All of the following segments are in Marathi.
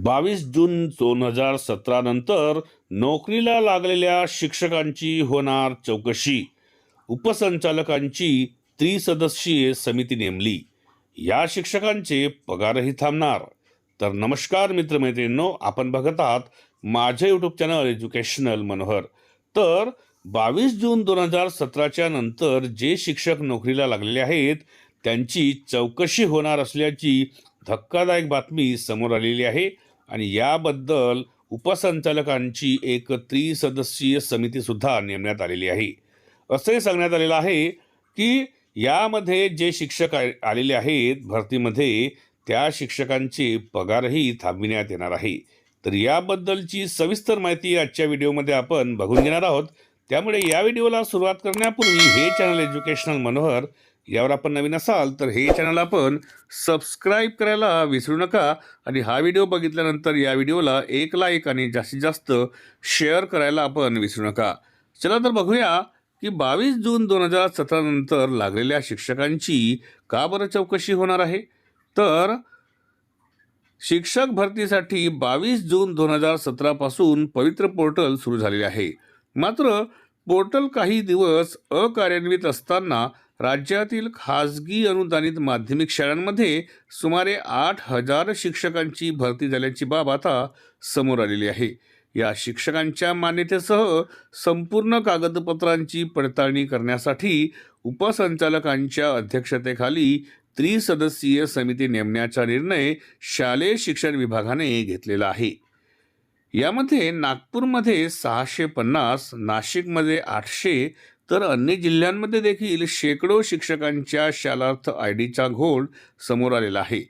22 जून 2017 नंतर नोकरीला लागलेल्या शिक्षकांची होणार चौकशी. उपसंचालकांची त्रिसदस्यीय समिती नेमली. या शिक्षकांचे पगारही थांबणार. तर नमस्कार मित्रमैत्रिणींनो, आपण बघत आहात माझे यूट्यूब चॅनल एज्युकेशनल मनोहर. तर 22 जून 2017 नंतर जे शिक्षक नोकरीला लागलेले आहेत त्यांची चौकशी होणार असल्याची धक्कादायक बातमी समोर आलेली आहे. आणि याबद्दल उपसंचालकांची एक त्रिसदस्यीय समिती सुद्धा नेमण्यात आलेली आहे. असे सांगण्यात आलेलं आहे की यामध्ये जे शिक्षक आलेले आहेत भरतीमध्ये त्या शिक्षकांचे पगारही थांबविण्यात येणार आहे. तर याबद्दलची सविस्तर माहिती आजच्या व्हिडिओमध्ये आपण बघून घेणार आहोत. त्यामुळे या व्हिडिओला सुरुवात करण्यापूर्वी हे चॅनल एज्युकेशनल मनोहर यावर आपण नवीन असाल तर हे चॅनल आपण सबस्क्राईब करायला विसरू नका. आणि हा व्हिडिओ बघितल्यानंतर या व्हिडिओला एक लाईक आणि जास्तीत जास्त शेअर करायला आपण विसरू नका. चला तर बघूया की 22 जून 2017 नंतर लागलेल्या शिक्षकांची का बरं चौकशी होणार आहे. तर शिक्षक भरतीसाठी 22 जून 2017 पासून पवित्र पोर्टल सुरू झालेले आहे. मात्र पोर्टल काही दिवस अकार्यान्वित असताना राज्यातील खाजगी अनुदानित माध्यमिक शाळांमध्ये सुमारे 8,000 शिक्षकांची भरती झाल्याची बाब आता समोर आलेली आहे. या शिक्षकांच्या मान्यतेसह संपूर्ण कागदपत्रांची पडताळणी करण्यासाठी उपसंचालकांच्या अध्यक्षतेखाली त्रिसदस्यीय समिती नेमण्याचा निर्णय शालेय शिक्षण विभागाने घेतलेला आहे. यामध्ये नागपूरमध्ये 650, नाशिकमध्ये 800 तर अन्य जिल्ह्यांमध्ये देखील शेकडो शिक्षकांच्या शालार्थ आयडीचा घोळ समोर आलेला आहे.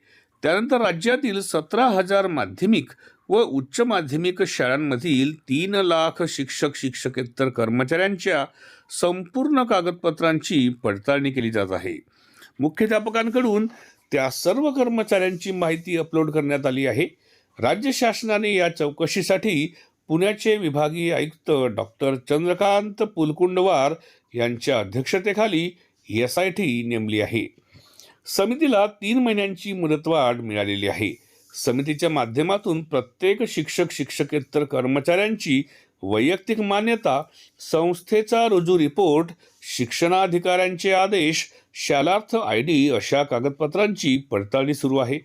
त्यानंतर राज्यातील 17,000 माध्यमिक व उच्च माध्यमिक शाळांमधील 3 लाख शिक्षक शिक्षकेतर कर्मचाऱ्यांच्या संपूर्ण कागदपत्रांची पडताळणी केली जात आहे. मुख्याध्यापकांकडून त्या सर्व कर्मचाऱ्यांची माहिती अपलोड करण्यात आली आहे. राज्य शासनाने या चौकशीसाठी पुण्याचे विभागीय आयुक्त डॉक्टर चंद्रकांत पुलकुंडवार यांच्या अध्यक्षतेखाली SIT नेमली आहे. समितीला 3 महिन्यांची मुदतवाढ मिळालेली आहे. समितीच्या माध्यमातून प्रत्येक शिक्षक शिक्षकेतर कर्मचाऱ्यांची वैयक्तिक मान्यता, संस्थेचा रुजू रिपोर्ट, शिक्षणाधिकाऱ्यांचे आदेश, शालार्थ ID अशा कागदपत्रांची पडताळणी सुरू आहे.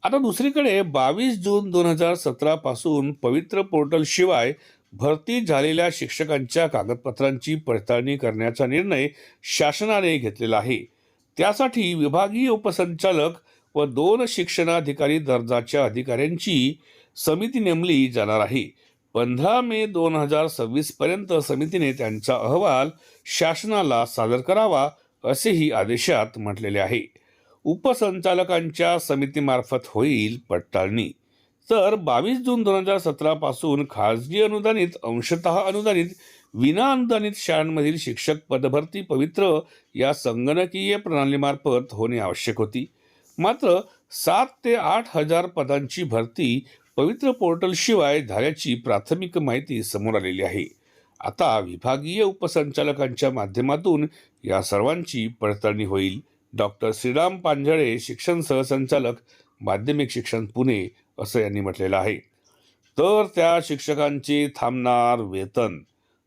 आता दुसरीकडे 22 जून 2017 पासून पवित्र पोर्टल शिवाय भरती झालेल्या शिक्षकांच्या कागदपत्रांची पडताळणी करण्याचा निर्णय शासनाने घेतलेला आहे. त्यासाठी विभागीय उपसंचालक व 2 शिक्षणाधिकारी दर्जाच्या अधिकाऱ्यांची समिती नेमली जाणार आहे. 15 मे 2026 पर्यंत समितीने त्यांचा अहवाल शासनाला सादर करावा असेही आदेशात म्हटलेले आहे. उपसंचालकांच्या समितीमार्फत होईल पडताळणी. तर 22 जून 2017 पासून खाजगी अनुदानित, अंशतः अनुदानित, विना अनुदानित शाळांमधील शिक्षक पदभरती पवित्र या संगणकीय प्रणालीमार्फत होणे आवश्यक होती. मात्र 7 ते 8 हजार पदांची भरती पवित्र पोर्टल शिवाय झाल्याची प्राथमिक माहिती समोर आलेली आहे. आता विभागीय उपसंचालकांच्या माध्यमातून या सर्वांची पडताळणी होईल. डॉक्टर श्रीराम पांजळे, शिक्षण सहसंचालक, माध्यमिक शिक्षण पुणे असं यांनी म्हटलेलं आहे. तर त्या शिक्षकांचे थांबणार वेतन.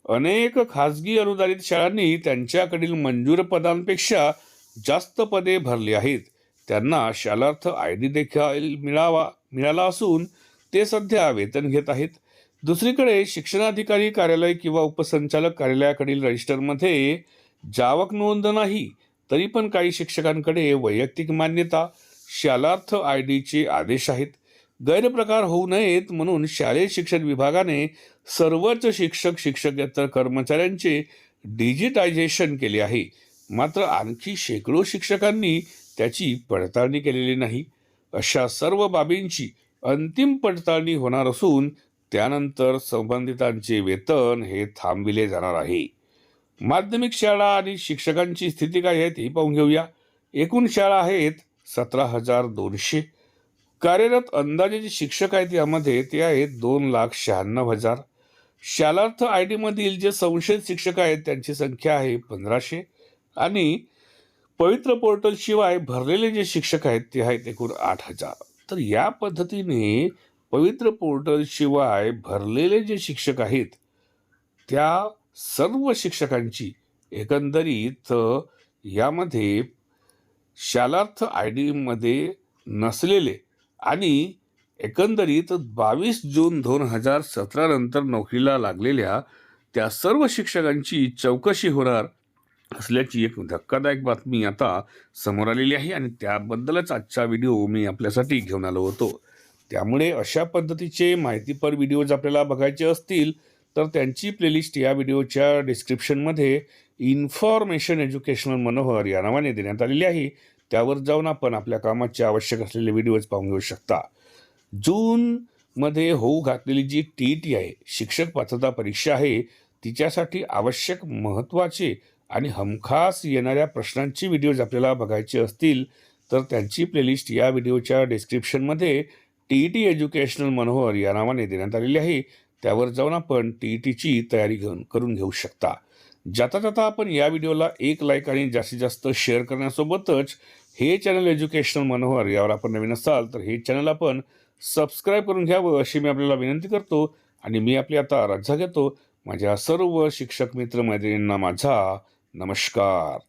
अनेक खाजगी अनुदानित शाळांनी त्यांच्याकडील मंजूर पदांपेक्षा जास्त पदे भरली आहेत. त्यांना शालार्थ ID देखील मिळाला असून ते सध्या वेतन घेत आहेत. दुसरीकडे शिक्षणाधिकारी कार्यालय किंवा उपसंचालक कार्यालयाकडील रजिस्टरमध्ये जावक नोंद नाही, तरी पण काही शिक्षकांकडे वैयक्तिक मान्यता, शालार्थ IDचे आदेश आहेत. गैरप्रकार होऊ नयेत म्हणून शालेय शिक्षण विभागाने सर्वच शिक्षक शिक्षकेतर कर्मचाऱ्यांचे डिजिटायझेशन केले आहे. मात्र आणखी शेकडो शिक्षकांनी त्याची पडताळणी केलेली नाही. अशा सर्व बाबींची अंतिम पडताळणी होणार असून त्यानंतर संबंधितांचे वेतन हे थांबविले जाणार आहे. माध्यमिक शाळा आणि शिक्षकांची स्थिती काय आहे ते पाहून घेऊया. एकूण शाळा आहेत 17,200. कार्यरत अंदाजे जे शिक्षक आहेत यामध्ये ते आहेत 2,96,000. शालार्थ ID मधील जे संशयित शिक्षक आहेत त्यांची संख्या आहे 1,500. आणि पवित्र पोर्टल शिवाय भरलेले जे शिक्षक आहेत ते आहेत एकूण 8,000. तर या पद्धतीने पवित्र पोर्टलशिवाय भरलेले जे शिक्षक आहेत त्या सर्व शिक्षकांची एकंदरीत यामध्ये शालार्थ आय डीमध्ये नसलेले आणि एकंदरीत 22 जून 2017 नंतर नोकरीला लागलेल्या त्या सर्व शिक्षकांची चौकशी होणार असल्याची एक धक्कादायक बातमी आता समोर आलेली आहे आणि त्याबद्दलच आजचा व्हिडिओ मी आपल्यासाठी घेऊन आलो होतो. त्यामुळे अशा पद्धतीचे माहितीपर व्हिडिओज आपल्याला बघायचे असतील तर त्यांची प्लेलिस्ट या व्हिडिओच्या डिस्क्रिप्शनमध्ये इन्फॉर्मेशन एज्युकेशनल मनोहर या नावाने देण्यात आलेली आहे. त्यावर जाऊन आपण आपल्या कामाचे आवश्यक असलेले व्हिडिओज पाहून घेऊ शकता. जूनमध्ये होऊ घातलेली जी TET आहे, शिक्षक पात्रता परीक्षा आहे, तिच्यासाठी आवश्यक महत्त्वाचे आणि हमखास येणाऱ्या प्रश्नांची व्हिडिओज आपल्याला बघायचे असतील तर त्यांची प्लेलिस्ट या व्हिडिओच्या डिस्क्रिप्शनमध्ये TET एज्युकेशनल मनोहर या नावाने देण्यात आलेली आहे. त्यावर जाऊन आपण TETची तयारी करून घेऊ शकता. जाता जाता आपण या व्हिडिओला एक लाईक आणि जास्तीत जास्त शेअर करण्यासोबतच हे चॅनल एज्युकेशनल मनोहर यावर आपण नवीन असाल तर हे चॅनल आपण सबस्क्राईब करून घ्यावं अशी मी आपल्याला विनंती करतो. आणि मी आपली आता रजा घेतो. माझ्या सर्व शिक्षक मित्र मैत्रिणींना माझा नमस्कार.